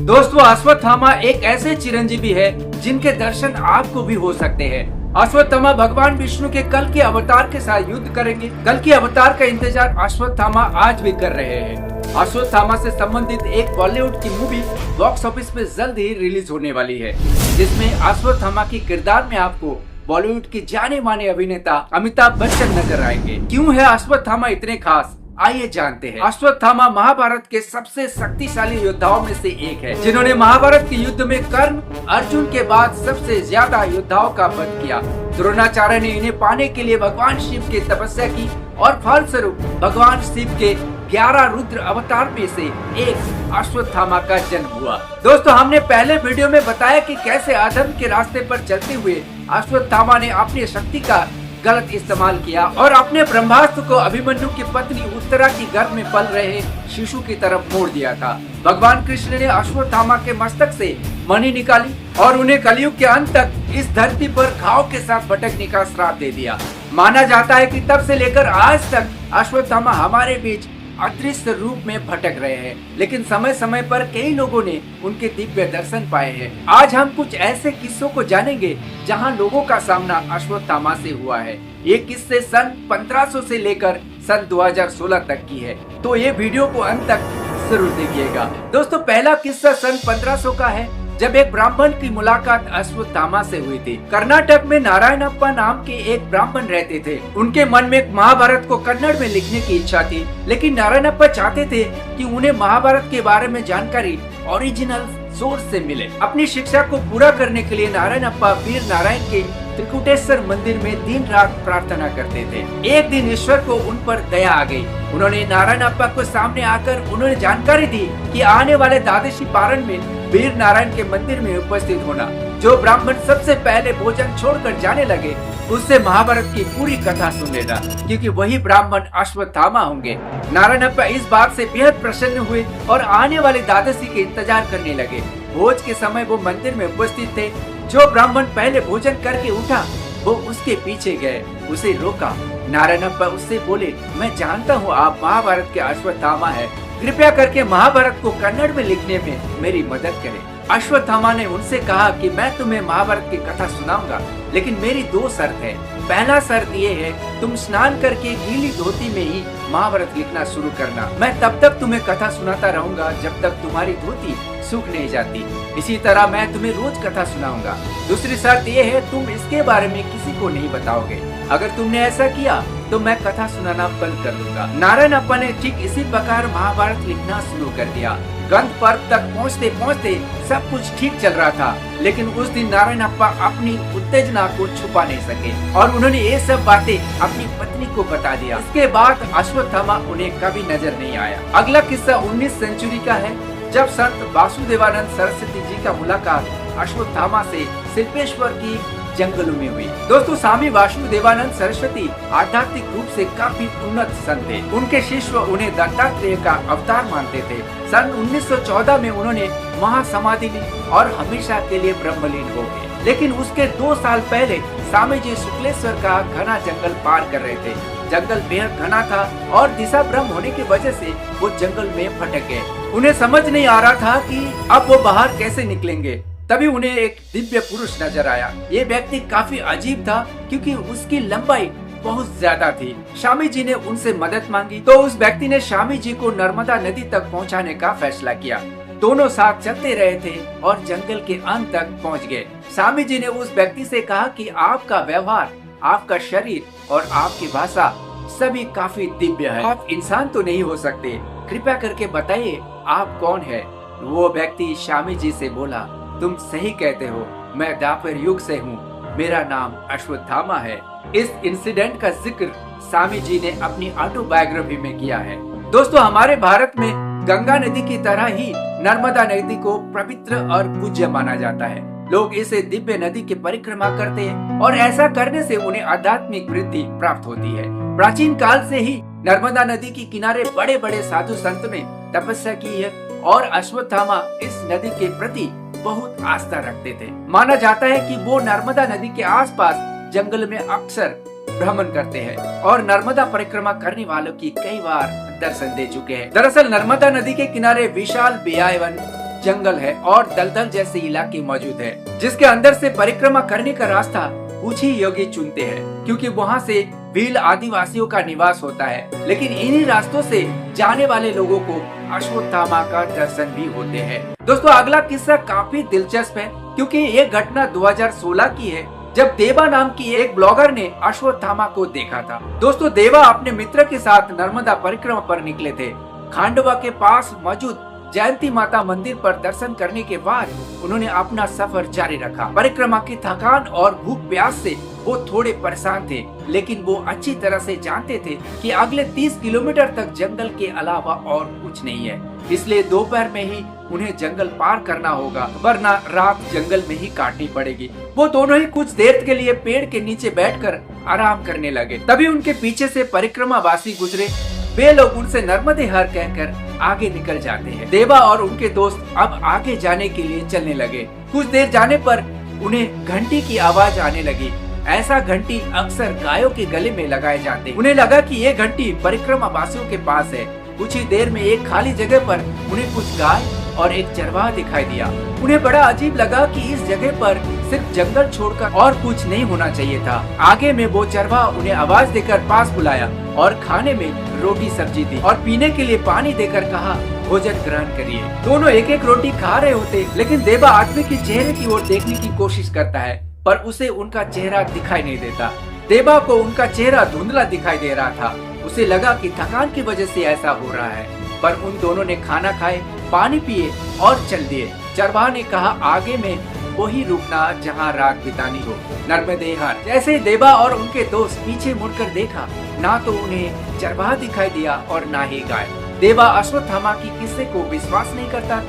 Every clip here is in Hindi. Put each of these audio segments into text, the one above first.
दोस्तों, अश्वत्थामा एक ऐसे चिरंजीवी है जिनके दर्शन आपको भी हो सकते हैं। अश्वत्थामा भगवान विष्णु के कल के अवतार के साथ युद्ध करेंगे। कल के अवतार का इंतजार अश्वत्थामा आज भी कर रहे हैं। अश्वत्थामा से संबंधित एक बॉलीवुड की मूवी बॉक्स ऑफिस पे जल्द ही रिलीज होने वाली है, जिसमें अश्वत्थामा की किरदार में आपको बॉलीवुड के जाने माने अभिनेता अमिताभ बच्चन नजर आएंगे। क्यों है अश्वत्थामा इतने खास, आइए जानते हैं। अश्वत्थामा महाभारत के सबसे शक्तिशाली योद्धाओं में से एक है, जिन्होंने महाभारत के युद्ध में कर्ण अर्जुन के बाद सबसे ज्यादा योद्धाओं का वध किया। द्रोणाचार्य ने इन्हें पाने के लिए भगवान शिव की तपस्या की और फलस्वरूप भगवान शिव के 11 रुद्र अवतार में से एक अश्वत्थामा का जन्म हुआ। दोस्तों, हमने पहले वीडियो में बताया कि कैसे अधर्म के रास्ते पर चलते हुए अश्वत्थामा ने अपनी शक्ति का गलत इस्तेमाल किया और अपने ब्रह्मास्त्र को अभिमन्यु की पत्नी उत्तरा की गर्भ में पल रहे शिशु की तरफ मोड़ दिया था। भगवान कृष्ण ने अश्वत्थामा के मस्तक से मणि निकाली और उन्हें कलयुग के अंत तक इस धरती पर घाव के साथ भटकने का श्राप दे दिया। माना जाता है कि तब से लेकर आज तक अश्वत्थामा हमारे बीच अदृश्य रूप में भटक रहे हैं, लेकिन समय समय पर कई लोगों ने उनके दिव्य दर्शन पाए हैं। आज हम कुछ ऐसे किस्सों को जानेंगे जहां लोगों का सामना अश्वत्थामा से हुआ है। ये किस्से सन 1500 से लेकर सन 2016 तक की है, तो ये वीडियो को अंत तक जरूर देखिएगा। दोस्तों, पहला किस्सा सन 1500 का है, जब एक ब्राह्मण की मुलाकात अश्वत्थामा से हुई थी। कर्नाटक में नारायणप्पा नाम के एक ब्राह्मण रहते थे। उनके मन में महाभारत को कन्नड़ में लिखने की इच्छा थी, लेकिन नारायणप्पा चाहते थे कि उन्हें महाभारत के बारे में जानकारी ओरिजिनल सोर्स से मिले। अपनी शिक्षा को पूरा करने के लिए नारायणप्पा वीर नारायण के त्रिकुटेश्वर मंदिर में दिन रात प्रार्थना करते थे। एक दिन ईश्वर को उन पर दया आ गई। उन्होंने नारायणप्पा को सामने आकर उन्हें जानकारी दी कि आने वाले द्वादशी पारण में वीर नारायण के मंदिर में उपस्थित होना। जो ब्राह्मण सबसे पहले भोजन छोड़कर जाने लगे, उससे महाभारत की पूरी कथा सुन लेना, क्योंकि वही ब्राह्मण अश्वत्थामा होंगे। नारायणप्पा इस बात से बेहद प्रसन्न हुए और आने वाले द्वादशी के इंतजार करने लगे। भोज के समय वो मंदिर में उपस्थित थे। जो ब्राह्मण पहले भोजन करके उठा, वो उसके पीछे गए, उसे रोका। नारायणप्पा उससे बोले, मैं जानता हूँ आप महाभारत के अश्वत्थामा है, कृपया करके महाभारत को कन्नड़ में लिखने में मेरी मदद करें। अश्वत्थामा ने उनसे कहा कि मैं तुम्हें महाभारत की कथा सुनाऊंगा, लेकिन मेरी 2 शर्त है। पहला शर्त ये है, तुम स्नान करके गीली धोती में ही महाभारत लिखना शुरू करना। मैं तब तक तुम्हें कथा सुनाता रहूंगा जब तक तुम्हारी धोती सूख नहीं जाती। इसी तरह मैं तुम्हें रोज कथा सुनाऊंगा। दूसरी शर्त ये है, तुम इसके बारे में किसी को नहीं बताओगे। अगर तुमने ऐसा किया तो मैं कथा सुनाना बंद कर दूंगा। नारायणप्पा ने ठीक इसी प्रकार महाभारत लिखना शुरू कर दिया। गंध पर्व तक पहुँचते पहुँचते सब कुछ ठीक चल रहा था, लेकिन उस दिन नारायणप्पा अपनी उत्तेजना को छुपा नहीं सके और उन्होंने ये सब बातें अपनी पत्नी को बता दिया। इसके बाद अश्वत्थामा उन्हें कभी नजर नहीं आया। अगला किस्सा 19वीं सेंचुरी का है, जब संत वासुदेवानंद सरस्वती जी का मुलाकात अश्वत्थामा से शिल्पेश्वर की जंगलों में हुई। दोस्तों, स्वामी वासुदेवानंद सरस्वती आध्यात्मिक रूप से काफी उन्नत संत थे। उनके शिष्य उन्हें दत्तात्रेय का अवतार मानते थे। सन 1914 में उन्होंने महासमाधि ली और हमेशा के लिए ब्रह्मलीन हो गए। लेकिन उसके 2 साल पहले स्वामी जी शुक्लेश्वर का घना जंगल पार कर रहे थे। जंगल बेहद घना था और दिशा भ्रम होने की वजह से वो जंगल में भटक गए। उन्हें समझ नहीं आ रहा था कि अब वो बाहर कैसे निकलेंगे। तभी उन्हें एक दिव्य पुरुष नजर आया। ये व्यक्ति काफी अजीब था, क्योंकि उसकी लंबाई बहुत ज्यादा थी। स्वामी जी ने उनसे मदद मांगी तो उस व्यक्ति ने स्वामी जी को नर्मदा नदी तक पहुंचाने का फैसला किया। दोनों साथ चलते रहे थे और जंगल के अंत तक पहुंच गए। स्वामी जी ने उस व्यक्ति से कहा कि आपका व्यवहार, आपका शरीर और आपकी भाषा सभी काफी दिव्य है। आप इंसान तो नहीं हो सकते, कृपया करके बताइए आप कौन है। वो व्यक्ति स्वामी जी से बोला, तुम सही कहते हो, मैं द्वापर युग से हूँ, मेरा नाम अश्वत्थामा है। इस इंसिडेंट का जिक्र स्वामी जी ने अपनी ऑटोबायोग्राफी में किया है। दोस्तों, हमारे भारत में गंगा नदी की तरह ही नर्मदा नदी को पवित्र और पूज्य माना जाता है। लोग इसे दिव्य नदी की परिक्रमा करते हैं और ऐसा करने से उन्हें आध्यात्मिक वृद्धि प्राप्त होती है। प्राचीन काल से ही नर्मदा नदी के किनारे बड़े बड़े साधु संत ने तपस्या की है और अश्वत्थामा इस नदी के प्रति बहुत आस्था रखते थे। माना जाता है कि वो नर्मदा नदी के आसपास जंगल में अक्सर भ्रमण करते हैं और नर्मदा परिक्रमा करने वालों की कई बार दर्शन दे चुके हैं। दरअसल नर्मदा नदी के किनारे विशाल बेयावन जंगल है और दलदल जैसे इलाके मौजूद है, जिसके अंदर से परिक्रमा करने का रास्ता कुछ ही योगी चुनते हैं, क्योंकि वहाँ से भील आदिवासियों का निवास होता है। लेकिन इन्हीं रास्तों से जाने वाले लोगों को अश्वत्थामा का दर्शन भी होते हैं। दोस्तों, अगला किस्सा काफी दिलचस्प है, क्योंकि ये घटना 2016 की है, जब देवा नाम की एक ब्लॉगर ने अश्वत्थामा को देखा था। दोस्तों, देवा अपने मित्र के साथ नर्मदा परिक्रमा पर निकले थे। खांडवा के पास मौजूद जयंती माता मंदिर पर दर्शन करने के बाद उन्होंने अपना सफर जारी रखा। परिक्रमा की थकान और भूख प्यास से वो थोड़े परेशान थे, लेकिन वो अच्छी तरह से जानते थे कि अगले 30 किलोमीटर तक जंगल के अलावा और कुछ नहीं है, इसलिए दोपहर में ही उन्हें जंगल पार करना होगा, वरना रात जंगल में ही काटनी पड़ेगी। वो दोनों ही कुछ देर के लिए पेड़ के नीचे बैठकर आराम करने लगे। तभी उनके पीछे से परिक्रमा वासी गुजरे। वे लोग उनसे नर्मदे हर कहकर आगे निकल जाते हैं। देवा और उनके दोस्त अब आगे जाने के लिए चलने लगे। कुछ देर जाने पर उन्हें घंटी की आवाज आने लगी। ऐसा घंटी अक्सर गायों के गले में लगाए जाते। उन्हें लगा कि ये घंटी परिक्रमा वासियों के पास है। कुछ ही देर में एक खाली जगह पर उन्हें कुछ गाय और एक चरवाहा दिखाई दिया। उन्हें बड़ा अजीब लगा कि इस जगह पर सिर्फ जंगल छोड़कर और कुछ नहीं होना चाहिए था। आगे में वो चरवाहा उन्हें आवाज देकर पास बुलाया और खाने में रोटी सब्जी दी और पीने के लिए पानी देकर कहा, भोजन ग्रहण करिए। दोनों एक एक रोटी खा रहे होते, लेकिन देवा आदमी के चेहरे की ओर देखने की कोशिश करता है, पर उसे उनका चेहरा दिखाई नहीं देता। देवा को उनका चेहरा धुंधला दिखाई दे रहा था। उसे लगा कि थकान की वजह से ऐसा हो रहा है, पर उन दोनों ने खाना खाए, पानी पिए और चल दिए। चरवाहा ने कहा, आगे में वही रुकना जहाँ रात बितानी हो, नर्मदे हर। जैसे देवा और उनके दोस्त पीछे मुड़कर देखा, ना तो उन्हें चरवाहा दिखाई दिया और ना ही गाय। देवा अश्वत्थामा की किस्से को विश्वास नहीं करता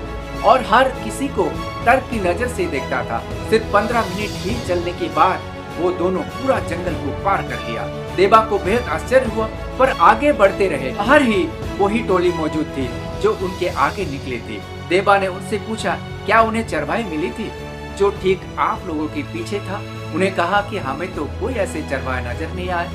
और हर किसी को तर्क की नजर से देखता था। सिर्फ 15 मिनट ही चलने के बाद वो दोनों पूरा जंगल को पार कर लिया। देवा को बेहद आश्चर्य हुआ, पर आगे बढ़ते रहे। बाहर ही वही टोली मौजूद थी जो उनके आगे निकली थी। देवा ने उनसे पूछा, क्या उन्हें चरवाही मिली थी जो ठीक आप लोगों के पीछे था? उन्हें कहा कि हमें तो कोई ऐसे चरवाहे नजर नहीं आए।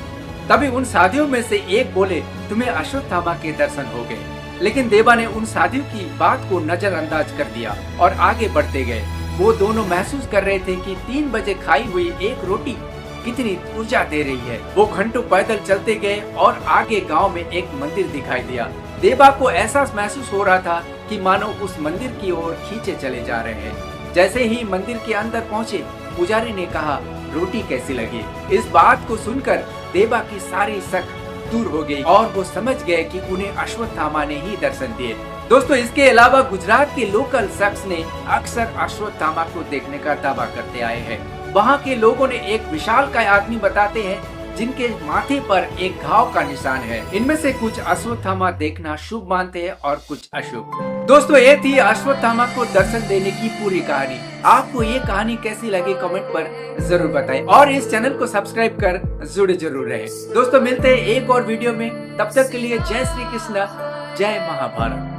तभी उन साथियों में से एक बोले, तुम्हें अश्वत्थामा के दर्शन हो गए। लेकिन देवा ने उन साथियों की बात को नजरअंदाज कर दिया और आगे बढ़ते गए। वो दोनों महसूस कर रहे थे कि 3 बजे खाई हुई एक रोटी कितनी ऊर्जा दे रही है। वो घंटों पैदल चलते गए और आगे गांव में एक मंदिर दिखाई दिया। देवा को एहसास महसूस हो रहा था कि मानो उस मंदिर की ओर खींचे चले जा रहे हैं। जैसे ही मंदिर के अंदर पहुंचे, पुजारी ने कहा, रोटी कैसी लगी? इस बात को सुनकर देवा की सारी शक दूर हो गई और वो समझ गए कि उन्हें अश्वत्थामा ने ही दर्शन दिए। दोस्तों, इसके अलावा गुजरात के लोकल शख्स ने अक्सर अश्वत्थामा को देखने का दावा करते आए हैं। वहाँ के लोगों ने एक विशालकाय आदमी बताते हैं जिनके माथे पर एक घाव का निशान है। इनमें से कुछ अश्वत्थामा देखना शुभ मानते हैं और कुछ अशुभ। दोस्तों, ये थी अश्वत्थामा को दर्शन देने की पूरी कहानी। आपको ये कहानी कैसी लगी कमेंट पर जरूर बताएं और इस चैनल को सब्सक्राइब कर जुड़े जरूर रहे। दोस्तों, मिलते हैं एक और वीडियो में। तब तक के लिए जय श्री कृष्ण, जय महाभारत।